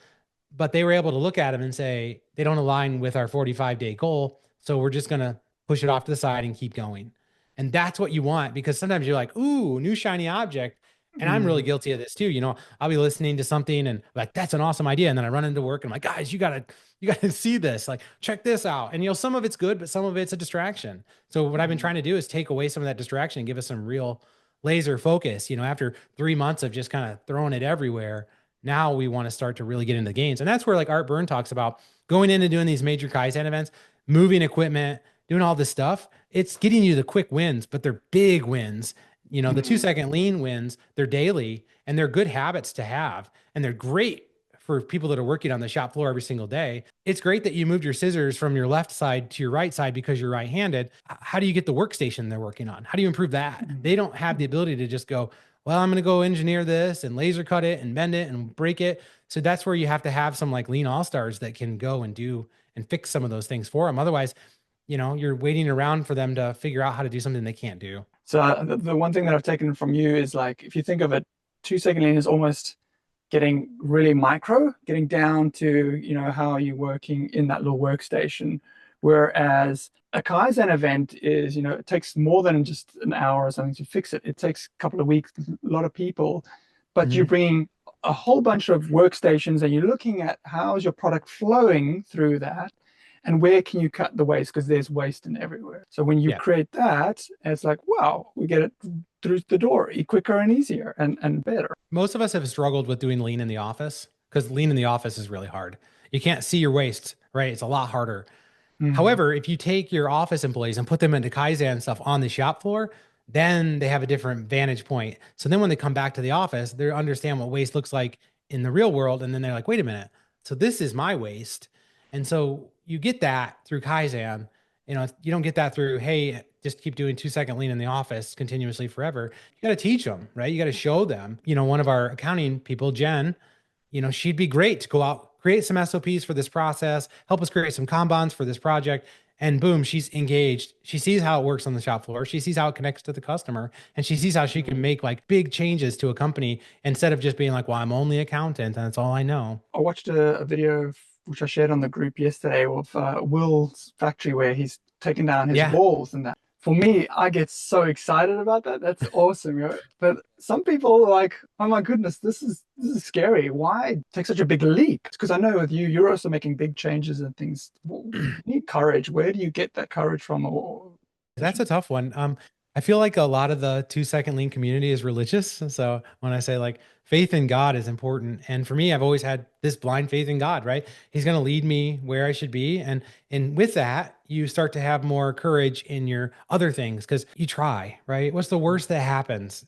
but they were able to look at them and say, they don't align with our 45-day goal. So we're just going to push it off to the side and keep going. And that's what you want because sometimes you're like, ooh, new shiny object. And I'm really Mm, guilty of this too. I'll be listening to something and like, that's an awesome idea. And then I run into work and I'm like, guys, you gotta see this. Like, check this out. And some of it's good, but some of it's a distraction. So what I've been mm, trying to do is take away some of that distraction and give us some real laser focus. After 3 months of just kind of throwing it everywhere, now we want to start to really get into the gains. And that's where like Art Byrne talks about going in and doing these major Kaizen events, moving equipment, doing all this stuff. It's getting you the quick wins, but they're big wins. The two mm. second lean wins, they're daily and they're good habits to have. And they're great for people that are working on the shop floor every single day. It's great that you moved your scissors from your left side to your right side because you're right handed. How do you get the workstation they're working on? How do you improve that? They don't have the ability to just go, well, I'm going to go engineer this and laser cut it and bend it and break it. So that's where you have to have some like lean all stars that can go and do and fix some of those things for them. Otherwise, you're waiting around for them to figure out how to do something they can't do. So the one thing that I've taken from you is like, if you think of it, 2 second lean is almost getting really micro, getting down to, how you're working in that little workstation. Whereas a Kaizen event is, it takes more than just an hour or something to fix it. It takes a couple of weeks, a lot of people, but you're Mhm. bringing a whole bunch of workstations and you're looking at how's your product flowing through that and where can you cut the waste because there's waste in everywhere. So when you Yeah. create that, it's like, wow, we get it through the door quicker and easier and better. Most of us have struggled with doing lean in the office because lean in the office is really hard. You can't see your waist, right? It's a lot harder. Mm, However, if you take your office employees and put them into Kaizen stuff on the shop floor, then they have a different vantage point. So then when they come back to the office, they understand what waste looks like in the real world. And then they're like, wait a minute. So this is my waste. And so you get that through Kaizen. You don't get that through, hey, just keep doing 2 second lean in the office continuously forever. You got to teach them, right? You got to show them. One of our accounting people, Jen, she'd be great to go out, create some SOPs for this process, help us create some Kanbans for this project. And boom, she's engaged. She sees how it works on the shop floor. She sees how it connects to the customer. And she sees how she can mm. make like big changes to a company instead of just being like, well, I'm only accountant and that's all I know. I watched a video which I shared on the group yesterday of Will's factory where he's taking down his Yeah. walls and that. For me, I get so excited about that. That's awesome. But some people are like, oh my goodness, this is scary. Why take such a big leap? Because I know with you, you're also making big changes and things. Well, you need courage. Where do you get that courage from? Or That's a tough one. I feel like a lot of the 2 second lean community is religious. So when I say like faith in God is important, and for me, I've always had this blind faith in God, right? He's going to lead me where I should be, and with that, you start to have more courage in your other things because you try, right? What's the worst that happens?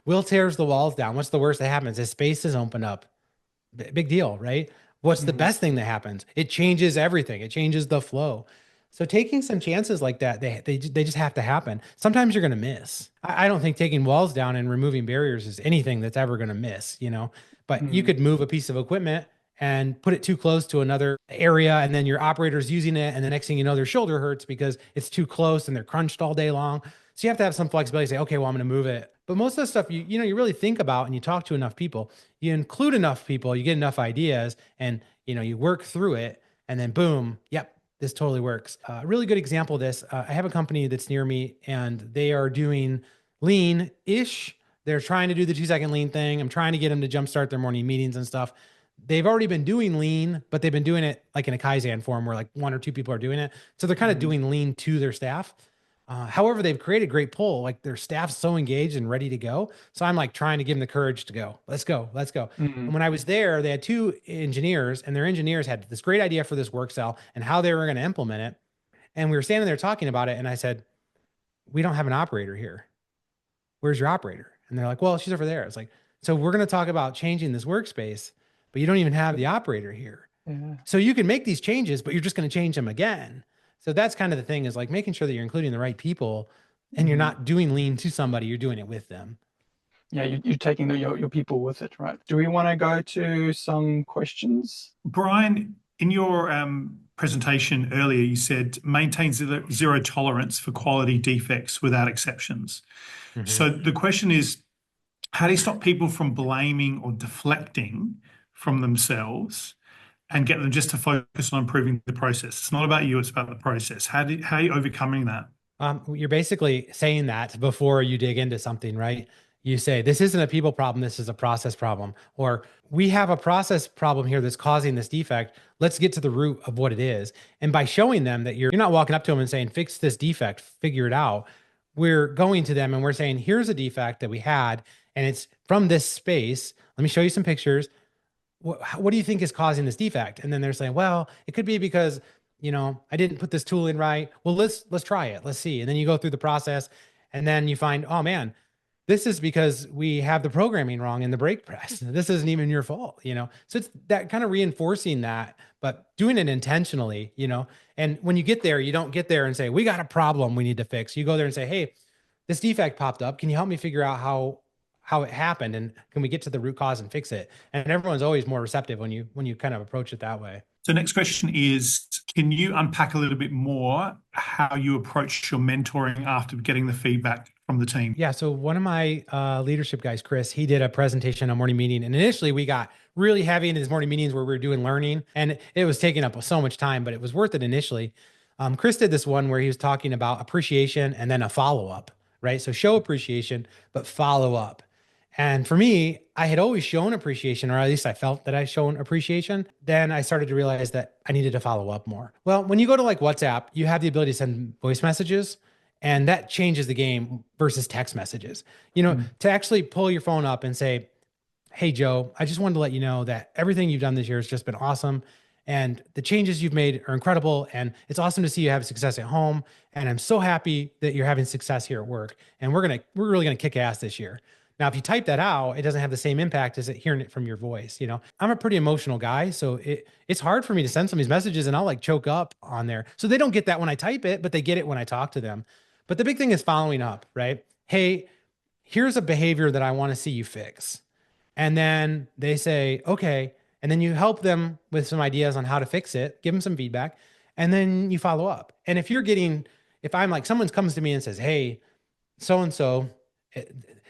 Will tears the walls down. What's the worst that happens? His spaces open up. Big deal, right? What's the mm, best thing that happens? It changes everything. It changes the flow. So taking some chances like that, they just have to happen. Sometimes you're going to miss. I don't think taking walls down and removing barriers is anything that's ever going to miss. But you mm, could move a piece of equipment and put it too close to another area, and then your operator's using it, and the next thing you know, their shoulder hurts because it's too close and they're crunched all day long. So you have to have some flexibility. Say, okay, well, I'm going to move it. But most of the stuff you really think about and you talk to enough people, you include enough people, you get enough ideas, and you work through it, and then boom, yep, this totally works. A really good example of this. I have a company that's near me, and they are doing lean-ish. They're trying to do the 2 second lean thing. I'm trying to get them to jumpstart their morning meetings and stuff. They've already been doing lean, but they've been doing it like in a Kaizen form where like one or two people are doing it. So they're kind of mm, doing lean to their staff. However, they've created great pull. Like their staff's so engaged and ready to go. So I'm like trying to give them the courage to go. Let's go. Let's go. And mm. when I was there, they had two engineers, and their engineers had this great idea for this work cell and how they were going to implement it. And we were standing there talking about it. And I said, we don't have an operator here. Where's your operator? And they're like, well, she's over there. It's like, so we're going to talk about changing this workspace, but you don't even have the operator here. Yeah. So you can make these changes, but you're just going to change them again. So that's kind of the thing, is like making sure that you're including the right people and you're Mm. not doing lean to somebody, you're doing it with them. Yeah, you're taking your people with it, right? Do we want to go to some questions? Brian, in your presentation earlier, you said maintain zero tolerance for quality defects without exceptions. Mhm. So the question is, how do you stop people from blaming or deflecting from themselves and get them just to focus on improving the process? It's not about you, it's about the process. How are you overcoming that? You're basically saying that before you dig into something, right? You say, this isn't a people problem, this is a process problem. Or we have a process problem here that's causing this defect. Let's get to the root of what it is. And by showing them that you're not walking up to them and saying, fix this defect, figure it out. We're going to them and we're saying, here's a defect that we had, and it's from this space. Let me show you some pictures. What do you think is causing this defect? And then they're saying, well, it could be because, I didn't put this tool in right. Well, let's try it. Let's see. And then you go through the process, and then you find, oh man, this is because we have the programming wrong in the brake press. This isn't even your fault. So it's that kind of reinforcing that, but doing it intentionally. And when you get there, you don't get there and say, we got a problem we need to fix. You go there and say, hey, this defect popped up. Can you help me figure out how it happened? And can we get to the root cause and fix it? And everyone's always more receptive when you kind of approach it that way. So next question is, can you unpack a little bit more how you approach your mentoring after getting the feedback from the team? Yeah. So one of my leadership guys, Chris, he did a presentation on morning meeting. And initially we got really heavy into his morning meetings where we were doing learning, and it was taking up so much time, but it was worth it initially. Chris did this one where he was talking about appreciation and then a follow-up, right? So show appreciation, but follow up. And for me, I had always shown appreciation, or at least I felt that I shown appreciation. Then I started to realize that I needed to follow up more. Well, when you go to like WhatsApp, you have the ability to send voice messages, and that changes the game versus text messages. To actually pull your phone up and say, hey, Joe, I just wanted to let you know that everything you've done this year has just been awesome. And the changes you've made are incredible. And it's awesome to see you have success at home. And I'm so happy that you're having success here at work. And we're really gonna kick ass this year. Now, if you type that out, it doesn't have the same impact as hearing it from your voice. I'm a pretty emotional guy, so it's hard for me to send some of these messages, and I'll like choke up on there. So they don't get that when I type it, but they get it when I talk to them. But the big thing is following up, right? Hey, here's a behavior that I want to see you fix. And then they say, okay. And then you help them with some ideas on how to fix it, give them some feedback, and then you follow up. And if I'm like, someone comes to me and says, hey, so-and-so,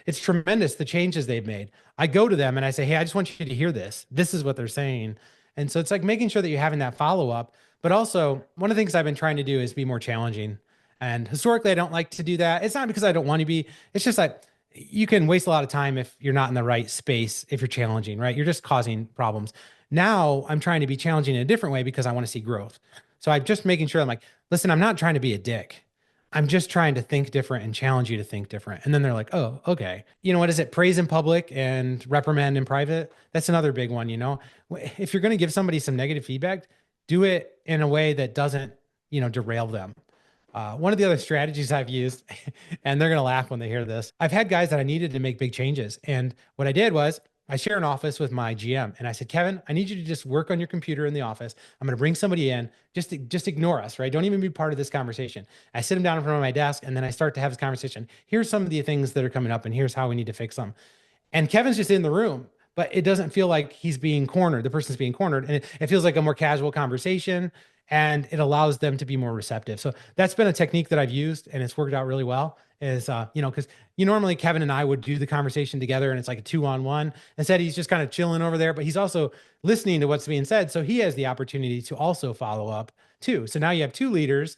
it's tremendous, the changes they've made. I go to them and I say, hey, I just want you to hear this. This is what they're saying. And so it's like making sure that you're having that follow-up. But also, one of the things I've been trying to do is be more challenging. And historically, I don't like to do that. It's not because I don't want to be. It's just like you can waste a lot of time if you're not in the right space, if you're challenging, right? You're just causing problems. Now I'm trying to be challenging in a different way because I want to see growth. So I'm just making sure I'm like, listen, I'm not trying to be a dick. I'm just trying to think different and challenge you to think different. And then they're like, oh, okay. What is it? Praise in public and reprimand in private. That's another big one. If you're going to give somebody some negative feedback, do it in a way that doesn't, derail them. One of the other strategies I've used, and they're going to laugh when they hear this, I've had guys that I needed to make big changes. And what I did was I share an office with my GM, and I said, Kevin, I need you to just work on your computer in the office. I'm going to bring somebody in. Just ignore us, right? Don't even be part of this conversation. I sit him down in front of my desk, and then I start to have this conversation. Here's some of the things that are coming up, and here's how we need to fix them. And Kevin's just in the room, but it doesn't feel like he's being cornered. The person's being cornered, and it feels like a more casual conversation, and it allows them to be more receptive. So that's been a technique that I've used, and it's worked out really well. Because normally Kevin and I would do the conversation together, and it's like a 2-on-1. Instead, he's just kind of chilling over there, but he's also listening to what's being said. So he has the opportunity to also follow up too. So now you have two leaders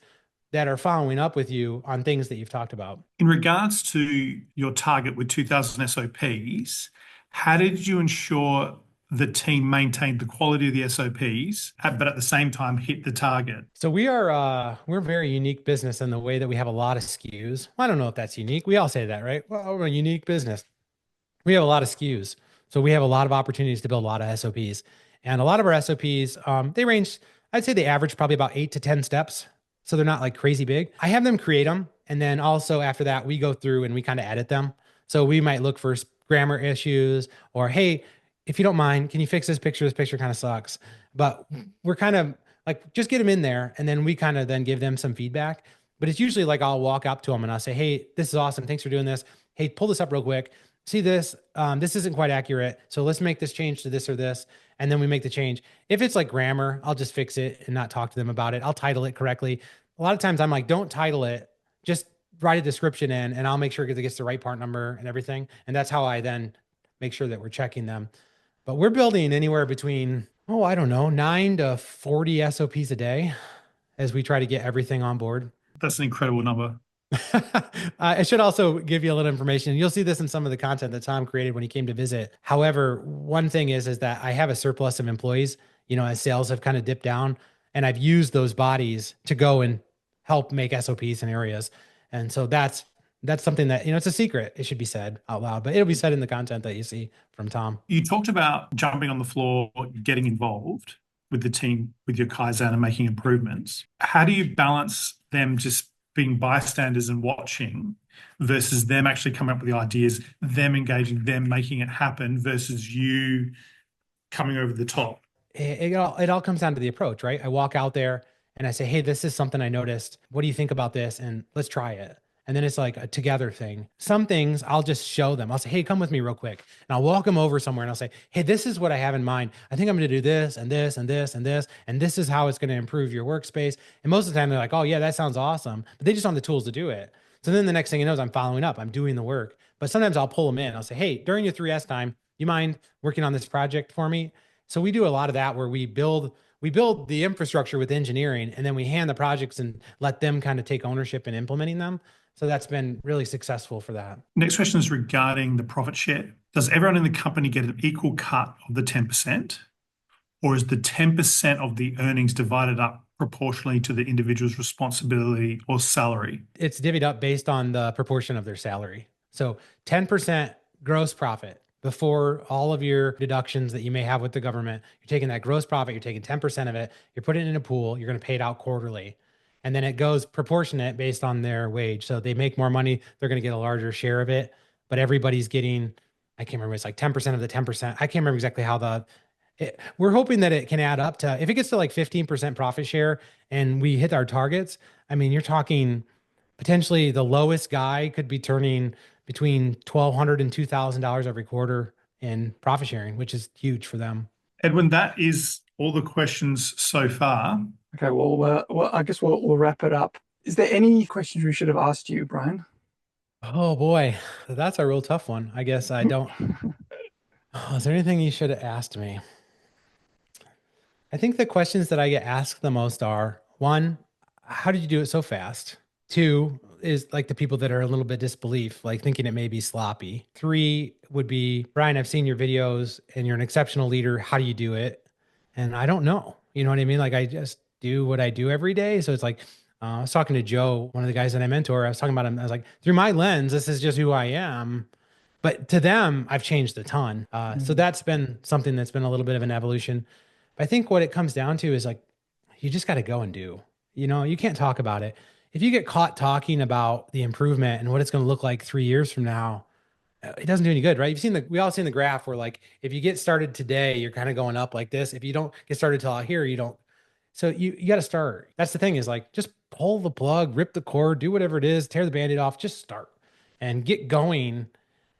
that are following up with you on things that you've talked about. In regards to your target with 2,000 SOPs, how did you ensure the team maintained the quality of the SOPs, but at the same time hit the target? So we're a very unique business in the way that we have a lot of SKUs. Well, I don't know if that's unique. We all say that, right? Well, we're a unique business. We have a lot of SKUs. So we have a lot of opportunities to build a lot of SOPs. And a lot of our SOPs, they range, I'd say they average probably about 8 to 10 steps. So they're not like crazy big. I have them create them. And then also after that, we go through and we kind of edit them. So we might look for grammar issues, or, hey, if you don't mind, can you fix this picture? This picture kind of sucks. But we're kind of like, just get them in there. And then we kind of then give them some feedback. But it's usually like, I'll walk up to them and I'll say, hey, this is awesome. Thanks for doing this. Hey, pull this up real quick. See this, this isn't quite accurate. So let's make this change to this or this. And then we make the change. If it's like grammar, I'll just fix it and not talk to them about it. I'll title it correctly. A lot of times I'm like, don't title it, just write a description in, and I'll make sure it gets the right part number and everything. And that's how I then make sure that we're checking them. But we're building anywhere between, I don't know, 9 to 40 SOPs a day as we try to get everything on board. That's an incredible number. I should also give you a little information. You'll see this in some of the content that Tom created when he came to visit. However, one thing is that I have a surplus of employees, as sales have kind of dipped down, and I've used those bodies to go and help make SOPs in areas. And so that's something that, it's a secret. It should be said out loud, but it'll be said in the content that you see from Tom. You talked about jumping on the floor, getting involved with the team, with your Kaizen and making improvements. How do you balance them just being bystanders and watching versus them actually coming up with the ideas, them engaging, them making it happen versus you coming over the top? It all comes down to the approach, right? I walk out there and I say, hey, this is something I noticed. What do you think about this? And let's try it. And then it's like a together thing. Some things I'll just show them. I'll say, hey, come with me real quick. And I'll walk them over somewhere and I'll say, hey, this is what I have in mind. I think I'm going to do this and this and this and this. And this is how it's going to improve your workspace. And most of the time they're like, oh, yeah, that sounds awesome. But they just don't have the tools to do it. So then the next thing you know is I'm following up. I'm doing the work. But sometimes I'll pull them in. I'll say, hey, during your 3S time, you mind working on this project for me? So we do a lot of that where we build the infrastructure with engineering, and then we hand the projects and let them kind of take ownership in implementing them. So that's been really successful for that. Next question is regarding the profit share. Does everyone in the company get an equal cut of the 10%? Or is the 10% of the earnings divided up proportionally to the individual's responsibility or salary? It's divvied up based on the proportion of their salary. So 10% gross profit before all of your deductions that you may have with the government. You're taking that gross profit, you're taking 10% of it, you're putting it in a pool, you're going to pay it out quarterly. And then it goes proportionate based on their wage. So they make more money, they're going to get a larger share of it. But everybody's getting, I can't remember, it's like 10% of the 10%. I can't remember exactly how we're hoping that it can add up to, if it gets to like 15% profit share and we hit our targets, I mean, you're talking potentially the lowest guy could be turning between $1,200 and $2,000 every quarter in profit sharing, which is huge for them. Edwin, that is all the questions so far. Okay, well, I guess we'll wrap it up. Is there any questions we should have asked you, Brian? Oh boy, that's a real tough one. I guess I don't. Oh, is there anything you should have asked me? I think the questions that I get asked the most are, one, how did you do it so fast? Two is like the people that are a little bit disbelief, like thinking it may be sloppy. Three would be, Brian, I've seen your videos and you're an exceptional leader. How do you do it? And I don't know. You know what I mean? Like I just do what I do every day. So it's like, I was talking to Joe, one of the guys that I mentor. I was talking about him. I was like, through my lens, this is just who I am. But to them, I've changed a ton. So that's been something that's been a little bit of an evolution. But I think what it comes down to is like, you just got to go and do. You can't talk about it. If you get caught talking about the improvement and what it's going to look like 3 years from now, it doesn't do any good, right? We all seen the graph where like, if you get started today, you're kind of going up like this. If you don't get started till out here, you don't. So you got to start. That's the thing is like, just pull the plug, rip the cord, do whatever it is, tear the Band-Aid off, just start and get going.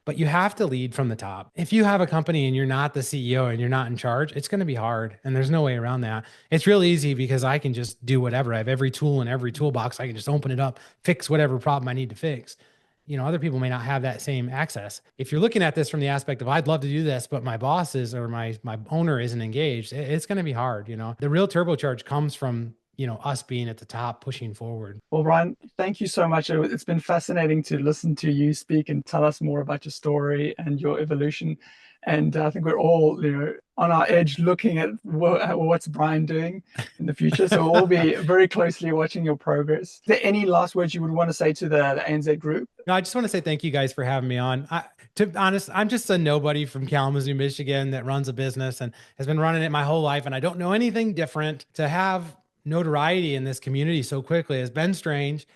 But you have to lead from the top. If you have a company and you're not the CEO and you're not in charge, it's going to be hard. And there's no way around that. It's real easy because I can just do whatever. I have every tool in every toolbox. I can just open it up, fix whatever problem I need to fix. Other people may not have that same access. If you're looking at this from the aspect of, I'd love to do this, but my bosses or my owner isn't engaged, it's going to be hard. The real turbocharge comes from, us being at the top, pushing forward. Well, Brian, thank you so much. It's been fascinating to listen to you speak and tell us more about your story and your evolution. And I think we're all, on our edge looking at what's Brian doing in the future. So we'll be very closely watching your progress. Is there any last words you would want to say to the ANZ group? No, I just want to say thank you guys for having me on. To be honest, I'm just a nobody from Kalamazoo, Michigan that runs a business and has been running it my whole life. And I don't know anything different. To have notoriety in this community so quickly has been strange.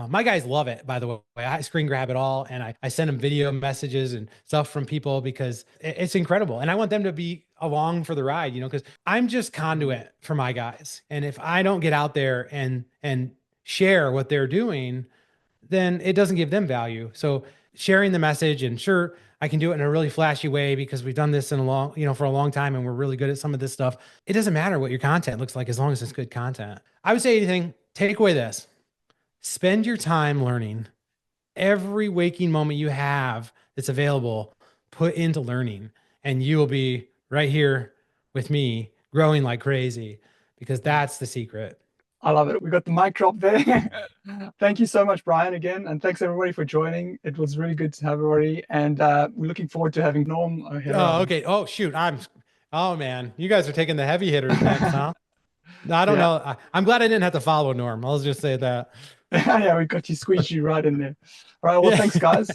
My guys love it, by the way. I screen grab it all and I send them video messages and stuff from people because it's incredible. And I want them to be along for the ride, because I'm just conduit for my guys. And if I don't get out there and share what they're doing, then it doesn't give them value. So sharing the message, and sure, I can do it in a really flashy way because we've done this for a long time and we're really good at some of this stuff. It doesn't matter what your content looks like as long as it's good content. I would say anything, take away this. Spend your time learning. Every waking moment you have that's available, put into learning, and you will be right here with me growing like crazy because that's the secret. I love it. We got the mic drop there. Thank you so much, Brian, again. And thanks everybody for joining. It was really good to have everybody. And we're looking forward to having Norm here Oh, on. okay. Oh, shoot. Oh man, you guys are taking the heavy hitters next, huh? No, I don't Yeah. know. I'm glad I didn't have to follow Norm. I'll just say that. Yeah, we got you, squeezed you right in there. All right. Well, Yeah. thanks, guys.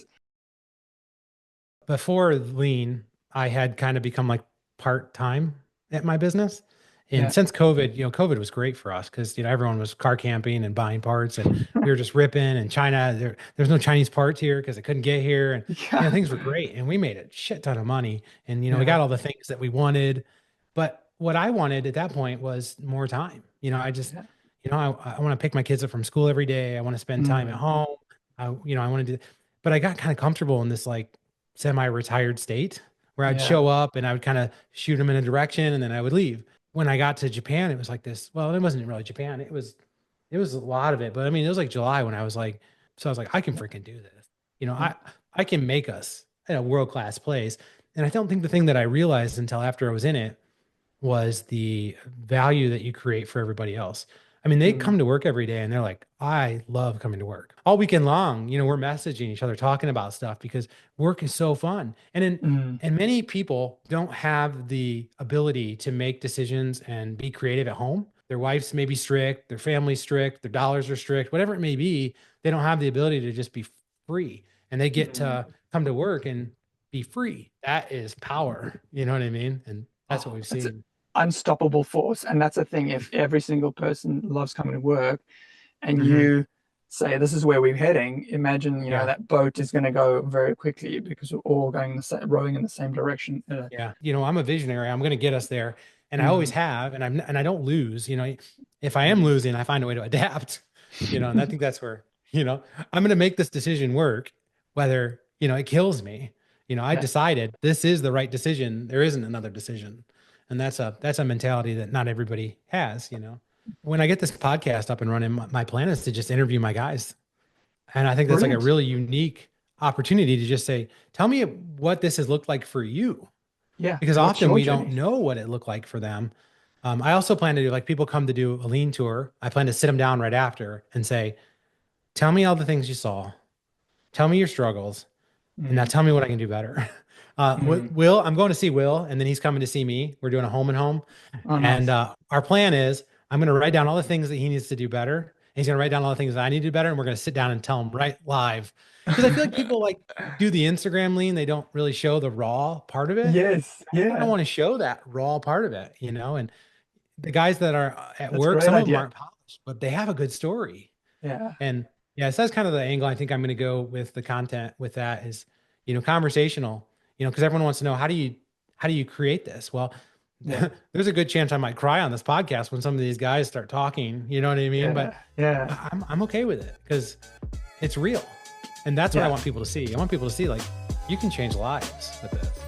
Before Lean, I had kind of become like part-time at my business. And Yeah. since COVID, COVID was great for us because, everyone was car camping and buying parts and we were just ripping, and China, there's no Chinese parts here because they couldn't get here. And, Yeah. things were great. And we made a shit ton of money, and, we Yeah. got all the things that we wanted. But what I wanted at that point was more time. I just, Yeah. I want to pick my kids up from school every day. I want to spend time at home. I want to do, but I got kind of comfortable in this like semi-retired state where I'd Yeah. show up and I would kind of shoot them in a direction and then I would leave. When I got to Japan, it was like this. Well, it wasn't really Japan. It was a lot of it, but I mean, it was like July when I was like, so I was like, I can freaking do this. I can make us in a world-class place. And I don't think the thing that I realized until after I was in it was the value that you create for everybody else. I mean, they come to work every day and they're like, I love coming to work all weekend long. We're messaging each other, talking about stuff because work is so fun. And many people don't have the ability to make decisions and be creative at home. Their wives may be strict, their family's strict, their dollars are strict, whatever it may be. They don't have the ability to just be free, and they get to come to work and be free. That is power. You know what I mean? And that's what we've seen. Unstoppable force. And that's the thing. If every single person loves coming to work and you say, this is where we're heading, imagine, that boat is going to go very quickly because we're all going rowing in the same direction. Yeah. I'm a visionary. I'm going to get us there. And I always have, and I don't lose, if I am losing, I find a way to adapt, and I think that's where, I'm going to make this decision work, whether, it kills me. I decided this is the right decision. There isn't another decision. And that's a mentality that not everybody has, When I get this podcast up and running, my plan is to just interview my guys. And I think that's like a really unique opportunity to just say, tell me what this has looked like for you. Yeah. Because often we don't know what it looked like for them. I also plan to do, like, people come to do a lean tour. I plan to sit them down right after and say, tell me all the things you saw. Tell me your struggles. And now tell me what I can do better. Will, I'm going to see Will, and then he's coming to see me. We're doing a home and home. Oh, nice. And our plan is I'm going to write down all the things that he needs to do better. And he's going to write down all the things that I need to do better. And we're going to sit down and tell him right live. Because I feel like people like do the Instagram lean. They don't really show the raw part of it. Yes. Yeah. I don't want to show that raw part of it, and the guys that are at That's work, a some great of them idea. aren't polished, but they have a good story. Yeah. And yeah, so that's kind of the angle I think I'm going to go with the content with that is, conversational, because everyone wants to know, how do you create this? Well, there's a good chance I might cry on this podcast when some of these guys start talking, you know what I mean? But I'm okay with it because it's real. And that's what I want people to see. I want people to see, like, you can change lives with this.